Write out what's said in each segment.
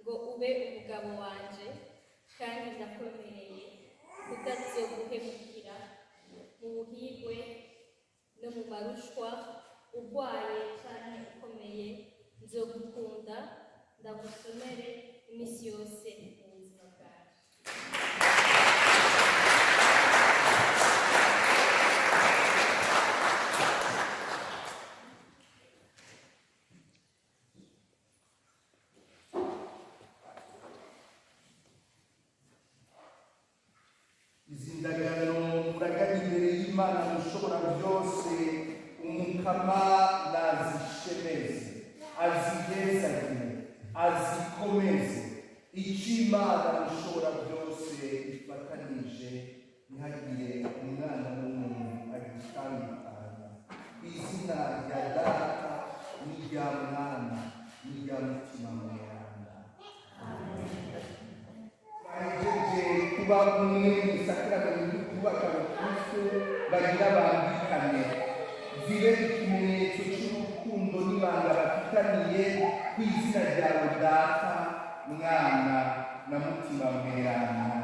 ngo ube umugabo wanje kandi ndakwemereye kutazoguhemukira mu buhigwe no mu marushwa urwaye canke ukomeye nzogukunda ndagusomere iminsi yose mu buzima bwawe. izindagano muragana imbere y'Imana mushobora byose, umukama nazishemeze, azihezagire, azikomeze. Icyo Imana mushobora byose ifatanije, ntihagire umwana w'umuntu agitandukanya. Izina rya Data n'irya Mwana n'irya Mutima Mweranda. Bahejeje kuba umwe mu isakaramentu kubaka Rukristu bagira bambikane, zibe ikimenyetso cy'urukundo n'ibanga bafitaniye ku izina ryawe Data, Mwana na Mutima Mweranda.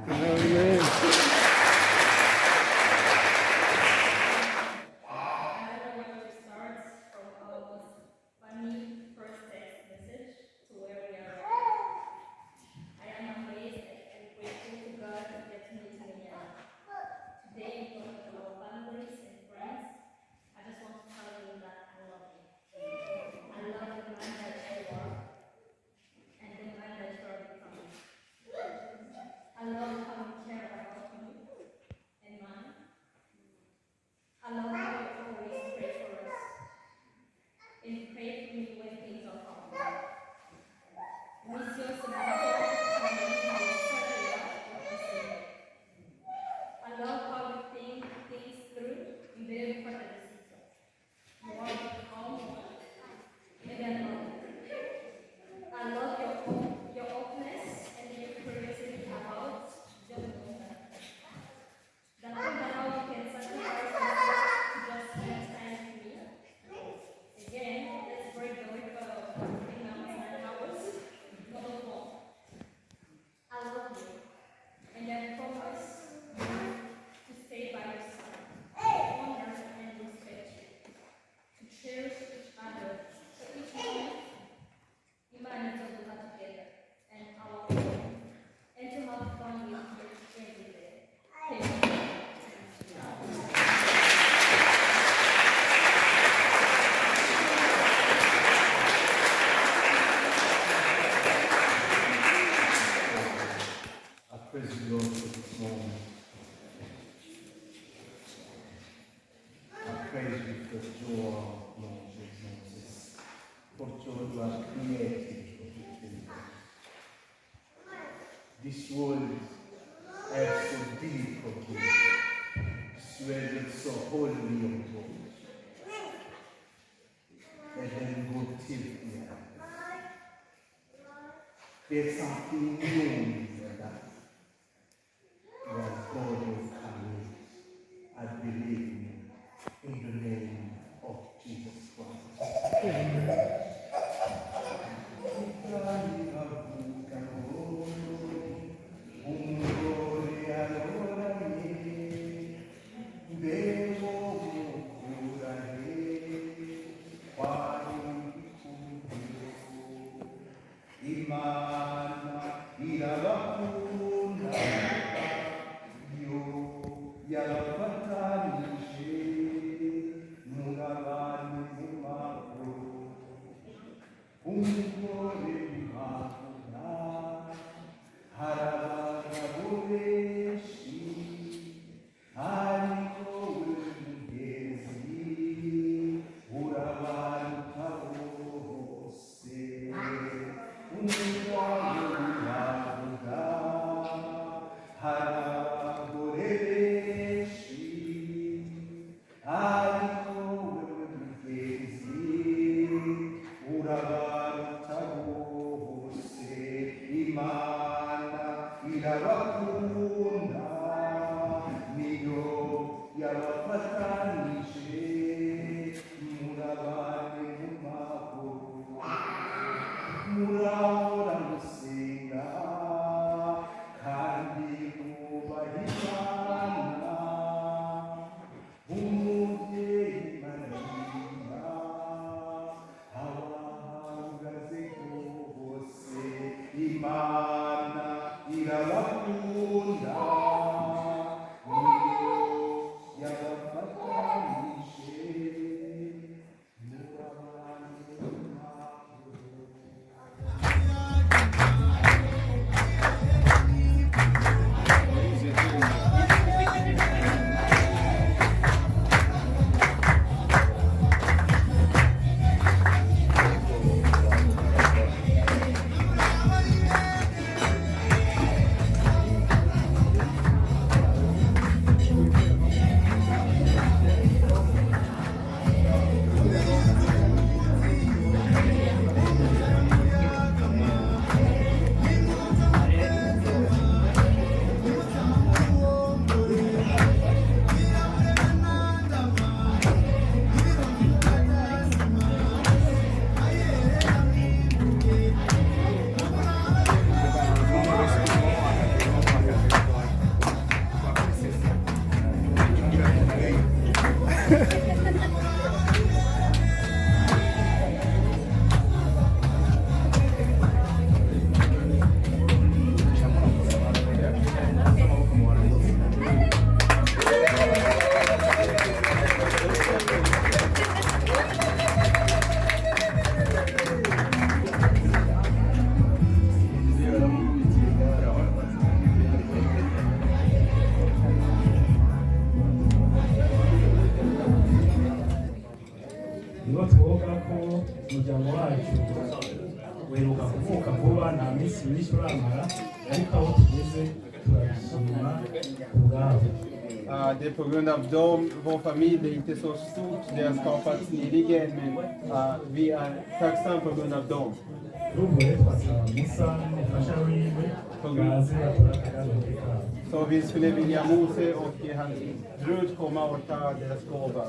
Amen. I love how you care about This world is so difficult. This world is so holy of God. And then go till here. There's something new in that. That God will come in. I believe in the name of Jesus Christ. IMANA irabakunda yo yabafatanije murabane mu mahoro umugore w'Imana harabagabo benshi ariko we mugezi urabaruta bose murahora musenga kandi mwubahirana umubyeyi Mariya abahagaze bose Imana irabakunda niyo yabafatanije nibo twoga ko umuryango wacu weruka kuvuka vuba nta minsi myinshi uramara ariko aho tugeze turabishima ubwabo. Det är på grund av dem, vår familj är inte så stort, det har skapats nyligen, men vi är tacksamma på grund av dem. Så vi skulle vilja Mose och hans brud komma och ta deras gåva.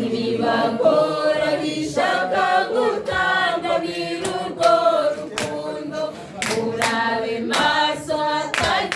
Ibibagora bishaka gutanga birugo rukundo urabe maso hatagira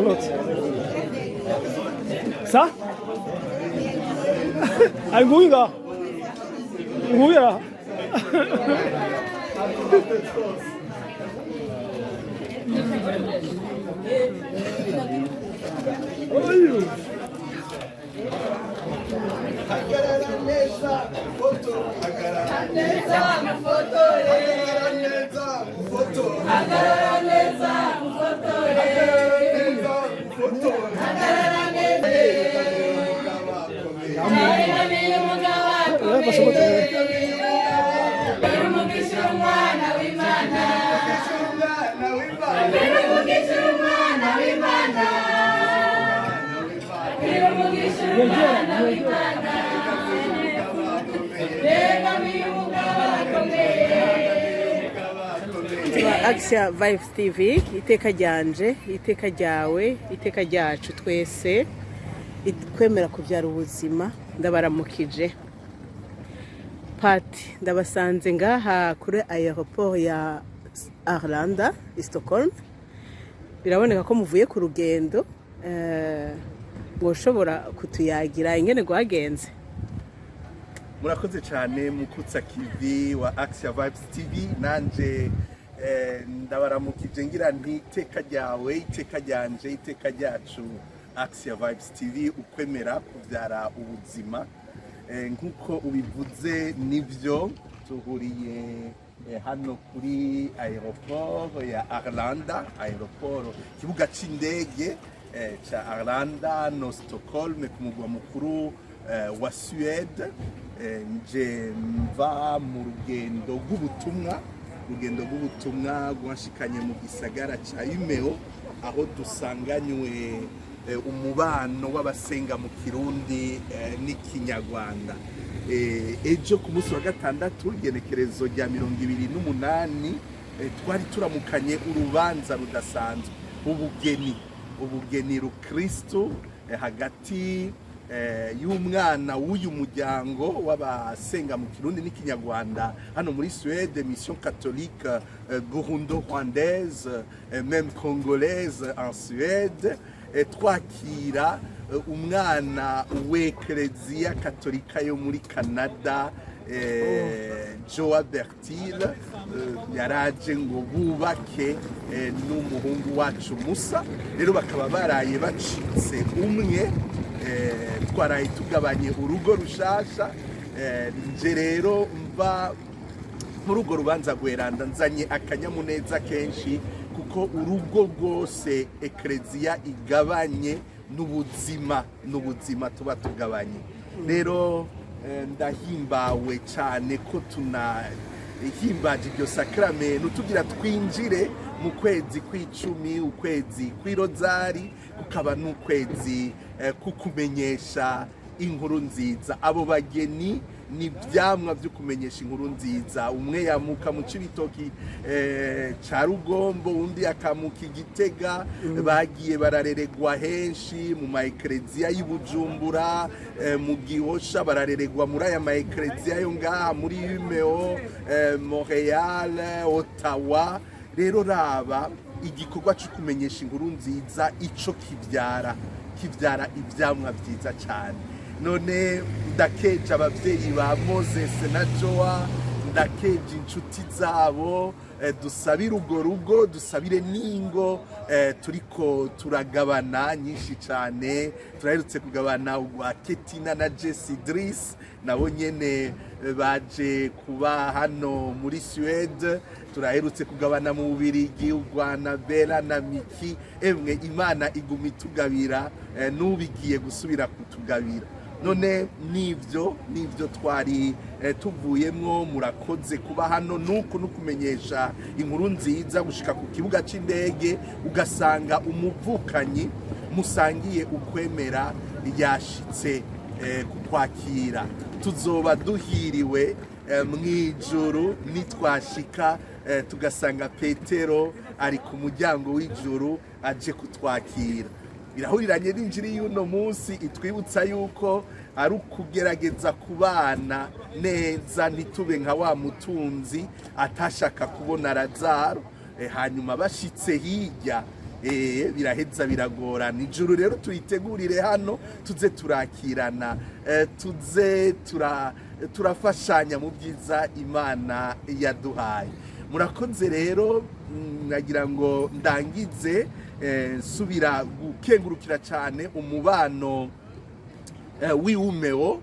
de l'autre. Ça? Alguna? Alguna? Action Vibes TV, iteka ryanje, iteka ryawe, iteka ryacu twese, kwemera kubyara ubuzima, ndabaramukije. Pati, ndabasanze ngaha kuri aeroport ya Arlanda, Stockholm. Biraboneka ko muvuye ku rugendo, mwoshobora kutuyagira ingene gwagenze. Murakoze cyane mukutsa kivi wa Action Vibes TV nanje ndabaramukije ngira nti iteka ryawe iteka ryanje iteka ryacu Action Vibes TV ukwemera kubyara ubuzima nkuko ubivuze nivyo tuhuriye hano kuri aeroport ya Arlanda aeroport kibuga c'indege cha Arlanda no Stockholm ku mugwa mukuru wa Suède nje mva mu rugendo rw'ubutumwa rwashikanye mu gisagara ca Imeo aho dusanganywe umubano w'abasenga mu Kirundi n'ikinyarwanda ejo ku munsi wa gatandatu igenekerezo rya 28 twari turamukanye urubanza rudasanzwe ubugeni Rukristu hagati y'umwana w'uyu muryango w'abasenga mu Kirundi n'ikinyarwanda hano muri Suède mission catholique burundo-rwandaise même congolaise en Suède twakira umwana w'Eklezia Katolika yo muri Canada Joa-Bertile yaraje ngo bubake n'umuhungu wacu Musa rero bakaba baraye bacitse umwe twaraye tugabanye urugo rushasha nje rero mva muri urwo rubanza gweranda nzanye akanyamuneza kenshi kuko urugo rwose Eklezia igabanye n'ubuzima tuba tugabanye rero ndahimbawe cyane ko tunahimbaje iryo sakramento tugira twinjire mu kwezi kw'icumi ukwezi kw'irozari kukaba n'ukwezi kukumenyesha inkuru nziza abo bageni ni byamwa byo kumenyesha inkuru nziza umwe yamuka mu Cibitoki ca Rugombo undi akamuka Gitega bagiye barareregwa henshi mu maeklezia y'Ubujumbura mu Gihosha barareregwa muri aya maeklezia yo ngaha muri Imeo Montreal Ottawa rero raba igikorwa cyo kumenyesha inkuru nziza ico kibyara ibyamwa byiza cyane none ndakeje abavyeyi ba MOSES&JOA ndakeje inshuti zabo dusabire urwo rugo dusabire n'ingo turiko turagabana nyinshi cyane turaherutse kugabana ugwa Ketina na Jesse Idris nabo nyene baje kuba hano muri Suède turaherutse kugabana mu Bubirigi ugwana Bella na Miki emwe Imana iguma itugabira nubigiye gusubira kutugabira none nivyo twari tuvuyemwo murakoze kuba hano nuko nukumenyesha inkuru nziza gushika ku kibuga c'indege ugasanga umuvukanyi musangiye ukwemera yashitse kukwakira tuzoba duhiriwe mwijuru nitwashika tugasanga Petero ari ku muryango w'ijuru aje kutwakira birahuriranye n'injiri y'uno munsi itwibutsa yuko ari ukugerageza kubana neza ntitube nka wa mutunzi atashaka kubona Lazaro hanyuma bashitse hirya biraheza biragorana. Ijuru rero tuyitegurire hano, tuze turakirana, tuze turafashanya mu byiza Imana yaduhaye. Murakoze rero, nagira ngo ndangize subira gukengurukira cyane umubano w'iUMEO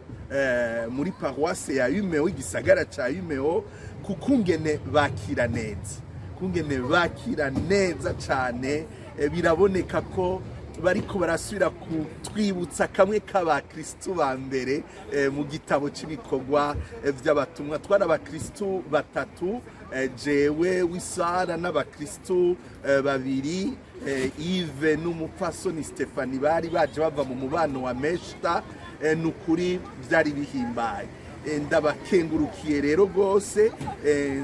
muri paroisse ya UMEO, igisagara ca UMEO, kukungene bakira neza, kungene bakira neza cyane. Biraboneka ko bariko barasubira kutwibutsa kamwe k'abakristu ba mbere mu gitabo cy'ibikorwa by'abatumwa. Twari abakristu batatu, jewe Wisara n'abakristu babiri, Yves n'umupfasoni Stefani, bari baje bava mu mubano wa Meshta. Nukuri byari bihimbaye. Ndabakengurukiye rero rwose,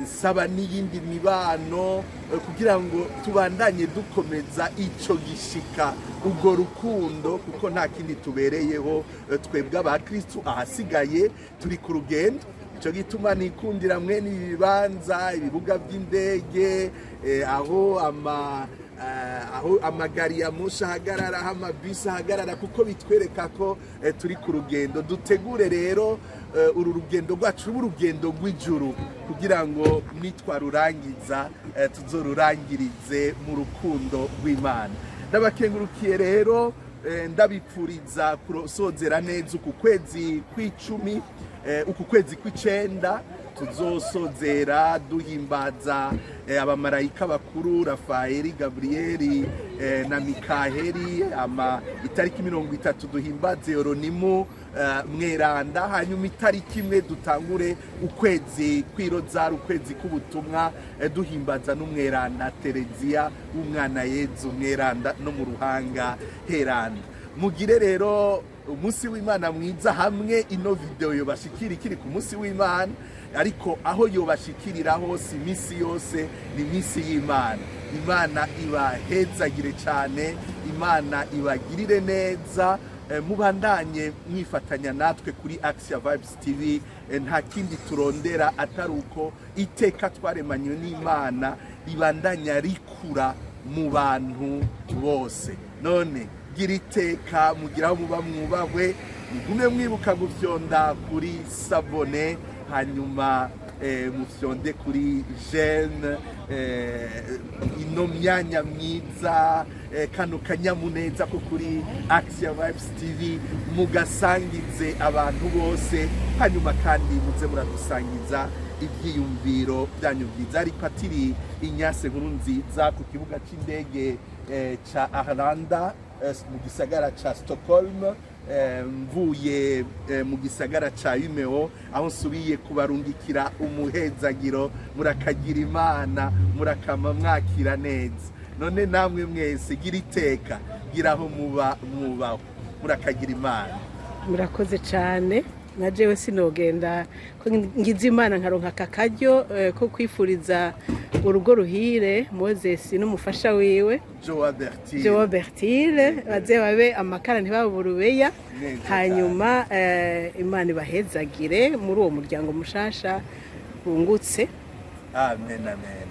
nsaba n'iyindi mibano kugira ngo tubandanye dukomeza ico gishika, ubwo rukundo, kuko nta kindi tubereyeho twebwe abakristu. Ahasigaye turi ku rugendo, ico gituma nikundira mwene ibibanza, ibibuga by'indege, aho amagari ya musha hagarara, aho amabisi hagarara, kuko bitwereka ko turi ku rugendo. Dutegure rero uru rugendo rwacu urugendo rw'ijuru, kugira ngo nitwarurangiza tuzorurangirize mu rukundo rw'Imana. Ndabakengurukiye rero, ndabipfuriza kurosozera neza uku kwezi kw'icumi, uku kwezi kw'icenda tuzosozera duhimbaza abamarayika bakuru Rafaeli, Gabrieli na Mikaheli. Itariki 30 duhimbaze Yoronimu mweranda, hanyuma itariki imwe dutangure ukwezi kw'irozari, ukwezi k'ubutumwa, duhimbaza n'umweranda Terezia w'umwana Yezu mweranda no mu ruhanga heranda. Mugire rero umunsi w'Imana mwiza, hamwe ino video yobashikira ikiri ku munsi w'Imana, ariko aho yobashikirira hose iminsi yose ni iminsi y'Imana. Imana ibahezagire cyane, Imana ibagirire neza. Mubandanye mwifatanya natwe kuri Action Vibes TV. Nta kindi turondera atari uko iteka twaremanywe n'Imana ribandanya rikura mu bantu bose. None gira iteka, mugiraho muba mwubahwe, mugume mwibuka gufyonda kuri sabone, hanyuma mufyonde kuri jeune, ino myanya myiza, kano kanyamuneza ko kuri Action Vibes TV, mugasangize abantu bose, hanyuma kandi muze muradusangiza ibyiyumviro byanyu byiza. Ari Patiri Inyase nkuru nziza ku kibuga cy'indege ca Arlanda mu gisagara ca Stockholm, mvuye mu gisagara ca UMEO, aho nsubiye kubarungikira umuhezagiro. Murakagira Imana, murakama mwakira neza. None namwe mwese gira iteka, giraho muba mwubaho, murakagira Imana. Murakoze cyane. Na jewe sinogenda ko ngize Imana nkaronka akakaryo ko kwifuriza urugo ruhire Moses n'umufasha wiwe Joa-Bertile, baze babe amakara ntibaburubeya. Hanyuma Imana ibahezagire muri uwo muryango mushasha bungutse. Amen, amen.